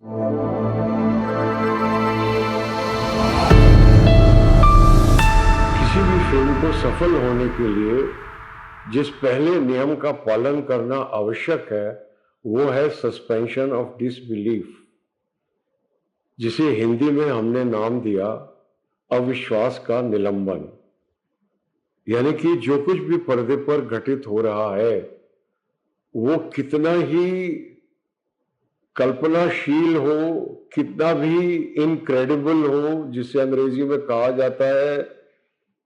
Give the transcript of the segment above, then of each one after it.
किसी भी फिल्म को सफल होने के लिए जिस पहले नियम का पालन करना आवश्यक है वो है सस्पेंशन ऑफ डिसबिलीफ, जिसे हिंदी में हमने नाम दिया अविश्वास का निलंबन। यानी कि जो कुछ भी पर्दे पर घटित हो रहा है वो कितना ही कल्पनाशील हो, कितना भी इनक्रेडिबल हो, जिसे अंग्रेजी में कहा जाता है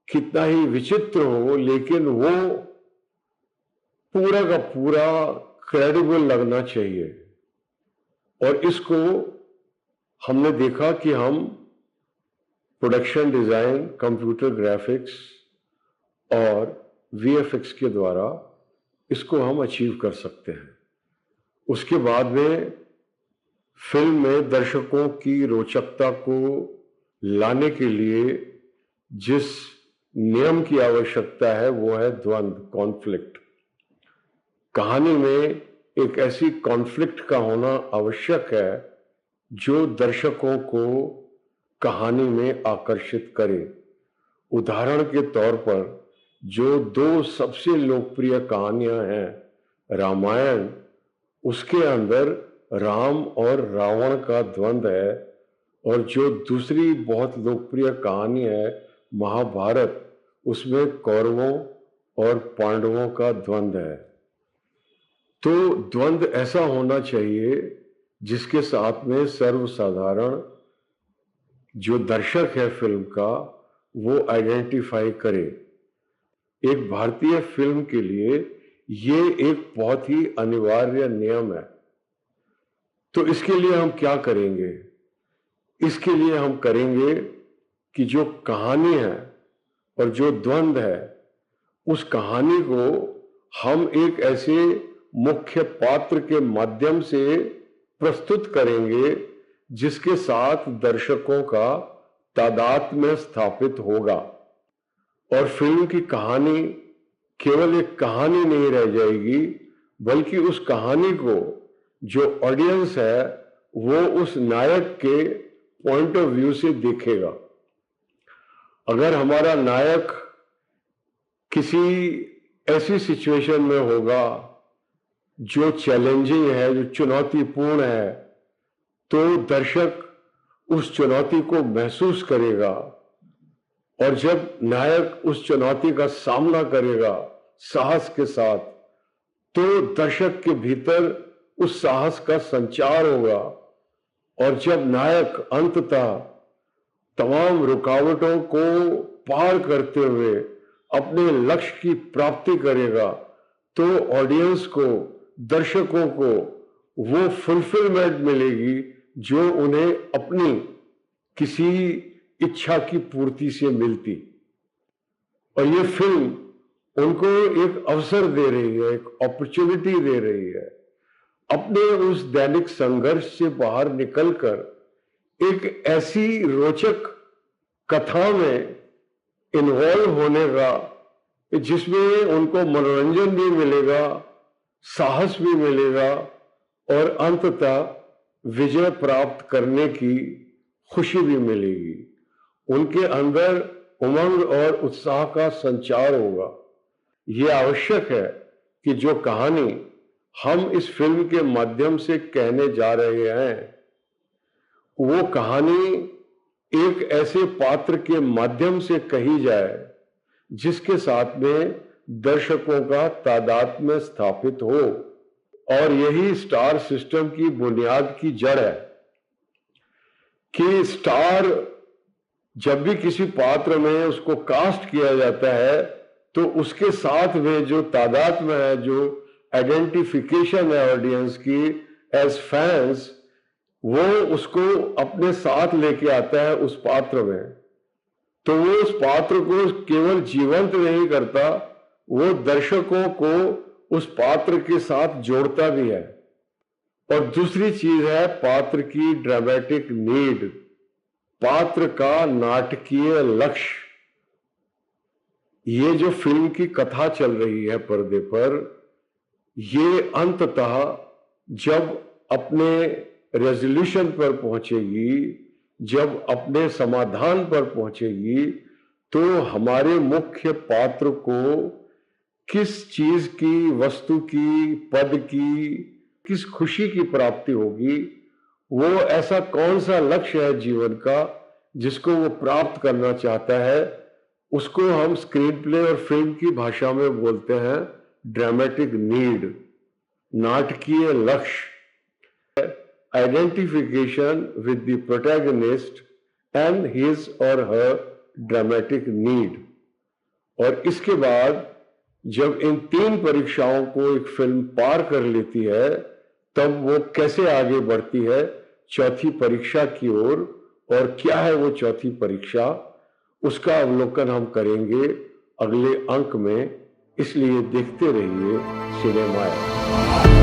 कितना ही विचित्र हो, लेकिन वो पूरा का पूरा क्रेडिबल लगना चाहिए। और इसको हमने देखा कि हम प्रोडक्शन डिजाइन, कंप्यूटर ग्राफिक्स और वीएफएक्स के द्वारा इसको हम अचीव कर सकते हैं। उसके बाद में फिल्म में दर्शकों की रोचकता को लाने के लिए जिस नियम की आवश्यकता है वो है द्वंद्व, कॉन्फ्लिक्ट। कहानी में एक ऐसी कॉन्फ्लिक्ट का होना आवश्यक है जो दर्शकों को कहानी में आकर्षित करे। उदाहरण के तौर पर जो दो सबसे लोकप्रिय कहानियां हैं रामायण, उसके अंदर राम और रावण का द्वंद्व है, और जो दूसरी बहुत लोकप्रिय कहानी है महाभारत, उसमें कौरवों और पांडवों का द्वंद्व है। तो द्वंद्व ऐसा होना चाहिए जिसके साथ में सर्वसाधारण जो दर्शक है फिल्म का वो आइडेंटिफाई करे। एक भारतीय फिल्म के लिए ये एक बहुत ही अनिवार्य नियम है। तो इसके लिए हम क्या करेंगे? इसके लिए हम करेंगे कि जो कहानी है और जो द्वंद्व है उस कहानी को हम एक ऐसे मुख्य पात्र के माध्यम से प्रस्तुत करेंगे जिसके साथ दर्शकों का तादात्म्य स्थापित होगा, और फिल्म की कहानी केवल एक कहानी नहीं रह जाएगी, बल्कि उस कहानी को जो ऑडियंस है वो उस नायक के पॉइंट ऑफ व्यू से देखेगा। अगर हमारा नायक किसी ऐसी सिचुएशन में होगा जो चैलेंजिंग है, जो चुनौतीपूर्ण है, तो दर्शक उस चुनौती को महसूस करेगा, और जब नायक उस चुनौती का सामना करेगा साहस के साथ, तो दर्शक के भीतर उस साहस का संचार होगा, और जब नायक अंततः तमाम रुकावटों को पार करते हुए अपने लक्ष्य की प्राप्ति करेगा, तो ऑडियंस को, दर्शकों को वो फुलफिलमेंट मिलेगी जो उन्हें अपनी किसी इच्छा की पूर्ति से मिलती। और ये फिल्म उनको एक अवसर दे रही है, एक अपॉर्चुनिटी दे रही है अपने उस दैनिक संघर्ष से बाहर निकलकर एक ऐसी रोचक कथा में इन्वॉल्व होने का जिसमें उनको मनोरंजन भी मिलेगा, साहस भी मिलेगा, और अंततः विजय प्राप्त करने की खुशी भी मिलेगी। उनके अंदर उमंग और उत्साह का संचार होगा। ये आवश्यक है कि जो कहानी हम इस फिल्म के माध्यम से कहने जा रहे हैं वो कहानी एक ऐसे पात्र के माध्यम से कही जाए जिसके साथ में दर्शकों का तादात्म्य स्थापित हो, और यही स्टार सिस्टम की बुनियाद की जड़ है कि स्टार जब भी किसी पात्र में उसको कास्ट किया जाता है तो उसके साथ में जो तादात्म्य है, जो आइडेंटिफिकेशन है ऑडियंस की एज फैंस, वो उसको अपने साथ लेके आता है उस पात्र में। तो वो उस पात्र को केवल जीवंत नहीं करता, वो दर्शकों को उस पात्र के साथ जोड़ता भी है। और दूसरी चीज है पात्र की ड्रामेटिक नीड, पात्र का नाटकीय लक्ष्य। ये जो फिल्म की कथा चल रही है पर्दे पर, ये अंततः जब अपने रेजोल्यूशन पर पहुंचेगी, जब अपने समाधान पर पहुंचेगी, तो हमारे मुख्य पात्र को किस चीज की, वस्तु की, पद की, किस खुशी की प्राप्ति होगी, वो ऐसा कौन सा लक्ष्य है जीवन का जिसको वो प्राप्त करना चाहता है, उसको हम स्क्रीन प्ले और फिल्म की भाषा में बोलते हैं ड्रामेटिक नीड, नाटकीय लक्ष्य, identification with the protagonist and his और हर ड्रामेटिक नीड। और इसके बाद जब इन 3 परीक्षाओं को एक फिल्म पार कर लेती है, तब वो कैसे आगे बढ़ती है चौथी परीक्षा की ओर, और क्या है वो चौथी परीक्षा, उसका अवलोकन हम करेंगे अगले अंक में। इसलिए देखते रहिए सिनेमा।